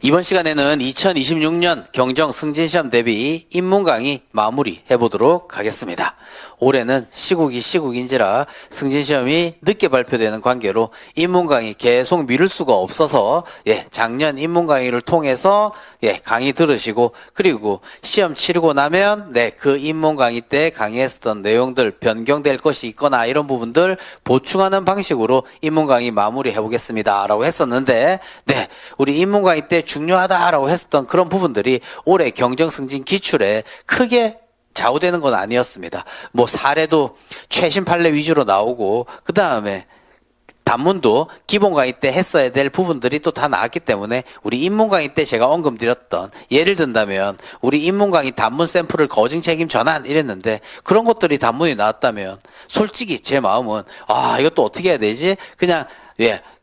이번 시간에는 2026년 경정 승진시험 대비 인문 강의 마무리해 보도록 하겠습니다. 올해는 시국이 시국인지라 승진시험이 늦게 발표되는 관계로 인문 강의 계속 미룰 수가 없어서 작년 인문 강의를 통해서 강의 들으시고 그리고 시험 치르고 나면 그 인문 강의 때 강의했었던 내용들 변경될 것이 있거나 이런 부분들 보충하는 방식으로 인문 강의 마무리해 보겠습니다 라고 했었는데 우리 인문 강의 때 중요하다라고 했었던 그런 부분들이 올해 경정 승진 기출에 크게 좌우되는 건 아니었습니다. 뭐 사례도 최신 판례 위주로 나오고 그 다음에 단문도 기본 강의 때 했어야 될 부분들이 또 다 나왔기 때문에 우리 인문 강의 때 제가 언급드렸던 예를 든다면 우리 인문 강의 단문 샘플을 거증 책임 전환 이랬는데 그런 것들이 단문이 나왔다면 솔직히 제 마음은 이것도 어떻게 해야 되지? 그냥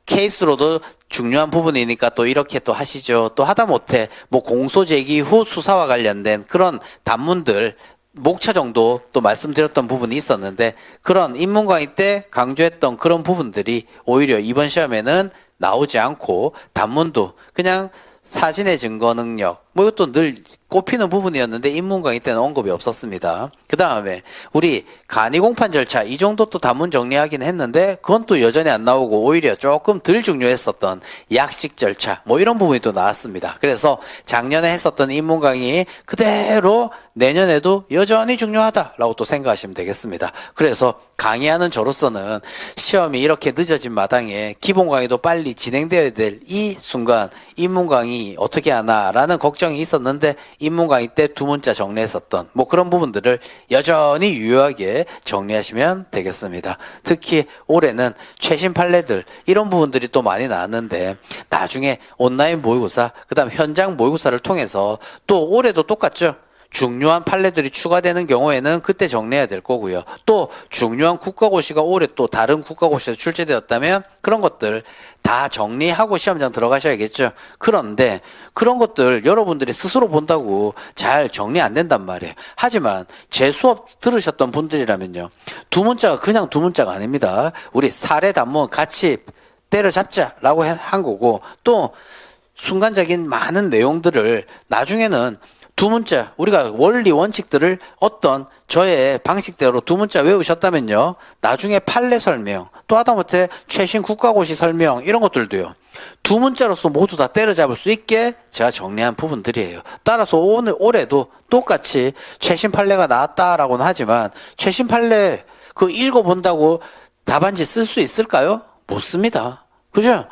케이스로도 중요한 부분이니까 또 이렇게 또 하시죠. 또 하다못해 뭐 공소 제기 후 수사와 관련된 그런 단문들 목차 정도 또 말씀드렸던 부분이 있었는데 그런 인문 강의 때 강조했던 그런 부분들이 오히려 이번 시험에는 나오지 않고 단문도 그냥 사진의 증거 능력 이것도 늘 꼽히는 부분이었는데 인문 강의 때는 언급이 없었습니다. 그 다음에 우리 간이 공판 절차 이 정도 또 단문 정리하긴 했는데 그건 또 여전히 안 나오고 오히려 조금 덜 중요했었던 약식 절차 이런 부분이 또 나왔습니다. 그래서 작년에 했었던 인문 강의 그대로 내년에도 여전히 중요하다라고 또 생각하시면 되겠습니다. 그래서 강의하는 저로서는 시험이 이렇게 늦어진 마당에 기본 강의도 빨리 진행되어야 될 이 순간 인문 강의 어떻게 하나라는 걱정이 있었는데 인문 강의 때 두 문자 정리했었던 그런 부분들을 여전히 유효하게 정리하시면 되겠습니다. 특히 올해는 최신 판례들 이런 부분들이 또 많이 나왔는데 나중에 온라인 모의고사 그다음 현장 모의고사를 통해서 또 올해도 똑같죠. 중요한 판례들이 추가되는 경우에는 그때 정리해야 될 거고요. 또 중요한 국가고시가 올해 또 다른 국가고시에서 출제되었다면 그런 것들 다 정리하고 시험장 들어가셔야겠죠. 그런데 그런 것들 여러분들이 스스로 본다고 잘 정리 안 된단 말이에요. 하지만 제 수업 들으셨던 분들이라면요. 두 문자가 그냥 두 문자가 아닙니다. 우리 사례 단문 같이 때려잡자라고 한 거고 또 순간적인 많은 내용들을 나중에는 두 문자 우리가 원리 원칙들을 어떤 저의 방식대로 두 문자 외우셨다면요. 나중에 판례 설명 또 하다못해 최신 국가고시 설명 이런 것들도요. 두 문자로서 모두 다 때려잡을 수 있게 제가 정리한 부분들이에요. 따라서 올해도 똑같이 최신 판례가 나왔다라고는 하지만 최신 판례 읽어본다고 답안지 쓸 수 있을까요? 못 씁니다. 그죠?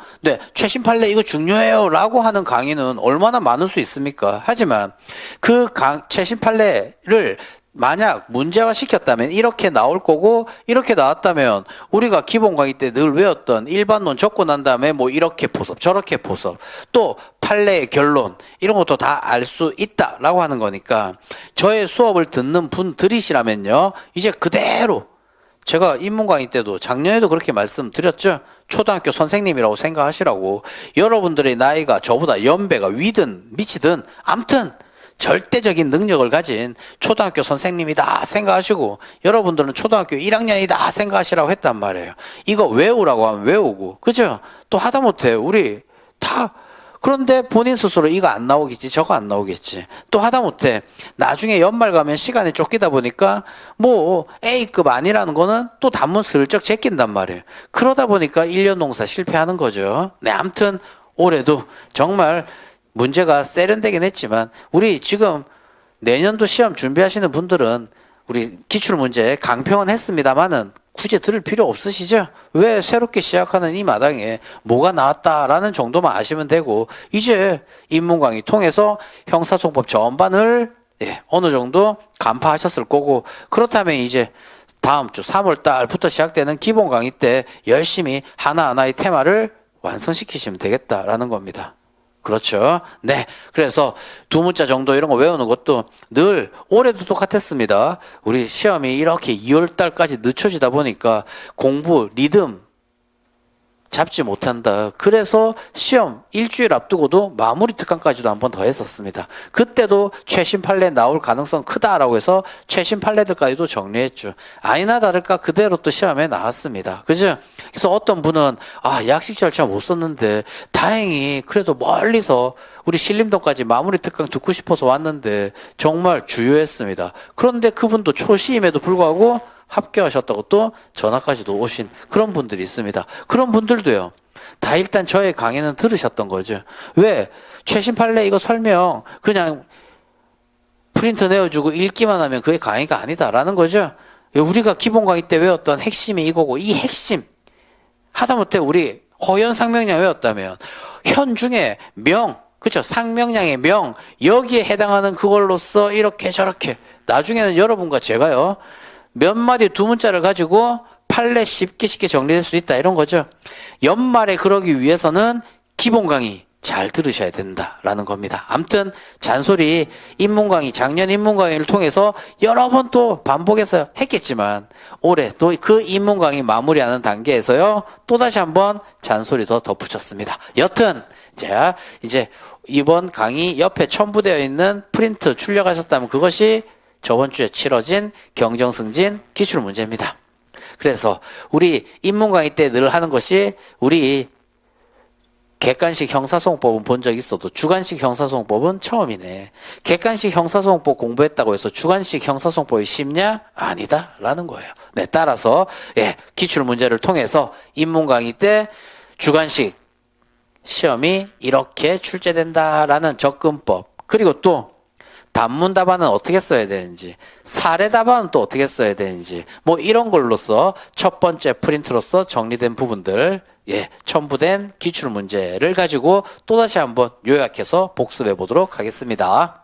최신 판례 이거 중요해요 라고 하는 강의는 얼마나 많을 수 있습니까? 하지만 최신 판례를 만약 문제화 시켰다면 이렇게 나올 거고 이렇게 나왔다면 우리가 기본 강의 때 늘 외웠던 일반론 적고 난 다음에 이렇게 포섭 저렇게 포섭 또 판례의 결론 이런 것도 다 알 수 있다라고 하는 거니까 저의 수업을 듣는 분들이시라면요 이제 그대로 제가 인문 강의 때도 작년에도 그렇게 말씀드렸죠. 초등학교 선생님이라고 생각하시라고. 여러분들의 나이가 저보다 연배가 위든 미치든 암튼 절대적인 능력을 가진 초등학교 선생님이다 생각하시고 여러분들은 초등학교 1학년이다 생각하시라고 했단 말이에요. 이거 외우라고 하면 외우고 그죠? 또 하다못해 우리 다 그런데 본인 스스로 이거 안 나오겠지 저거 안 나오겠지 또 하다못해 나중에 연말 가면 시간이 쫓기다 보니까 A급 아니라는 거는 또 단문 슬쩍 제낀단 말이에요. 그러다 보니까 1년 농사 실패하는 거죠. 아무튼 올해도 정말 문제가 세련되긴 했지만 우리 지금 내년도 시험 준비하시는 분들은 우리 기출문제 강평은 했습니다만은 굳이 들을 필요 없으시죠? 왜 새롭게 시작하는 이 마당에 뭐가 나왔다라는 정도만 아시면 되고 이제 인문 강의 통해서 형사소송법 전반을 어느 정도 간파하셨을 거고 그렇다면 이제 다음 주 3월 달부터 시작되는 기본 강의 때 열심히 하나하나의 테마를 완성시키시면 되겠다라는 겁니다. 그렇죠. 그래서 두 문자 정도 이런 거 외우는 것도 늘 올해도 똑같았습니다. 우리 시험이 이렇게 2월 달까지 늦춰지다 보니까 공부 리듬 잡지 못한다. 그래서 시험 일주일 앞두고도 마무리 특강까지도 한 번 더 했었습니다. 그때도 최신 판례 나올 가능성 크다라고 해서 최신 판례들까지도 정리했죠. 아니나 다를까 그대로 또 시험에 나왔습니다. 그죠? 그래서 어떤 분은 약식 절차 못 썼는데 다행히 그래도 멀리서 우리 신림동까지 마무리 특강 듣고 싶어서 왔는데 정말 주요했습니다. 그런데 그분도 초시임에도 불구하고 합격하셨다고 또 전화까지도 오신 그런 분들이 있습니다. 그런 분들도요. 다 일단 저의 강의는 들으셨던 거죠. 왜? 최신 판례 이거 설명 그냥 프린트 내어주고 읽기만 하면 그게 강의가 아니다라는 거죠. 우리가 기본 강의 때 외웠던 핵심이 이거고 이 핵심 하다못해 우리 허연상명량 외웠다면 현 중에 그렇죠. 상명량의 여기에 해당하는 그걸로써 이렇게 저렇게 나중에는 여러분과 제가요. 몇 마디 두 문자를 가지고 판례 쉽게 정리될 수 있다 이런 거죠. 연말에 그러기 위해서는 기본 강의 잘 들으셔야 된다라는 겁니다. 아무튼 잔소리 작년 인문 강의를 통해서 여러 번 또 반복해서 했겠지만 올해 또 그 인문 강의 마무리하는 단계에서요. 또다시 한번 잔소리 더 덧붙였습니다. 여튼 제가 이제 이번 강의 옆에 첨부되어 있는 프린트 출력하셨다면 그것이 저번 주에 치러진 경정승진 기출문제입니다. 그래서 우리 인문 강의 때 늘 하는 것이 우리 객관식 형사소송법은 본 적 있어도 주관식 형사소송법은 처음이네. 객관식 형사소송법 공부했다고 해서 주관식 형사소송법이 쉽냐? 아니다 라는 거예요. 네, 따라서 기출문제를 통해서 인문 강의 때 주관식 시험이 이렇게 출제된다라는 접근법 그리고 또 단문 답안은 어떻게 써야 되는지, 사례 답안은 또 어떻게 써야 되는지, 이런 걸로써 첫 번째 프린트로서 정리된 부분들, 첨부된 기출 문제를 가지고 또다시 한번 요약해서 복습해 보도록 하겠습니다.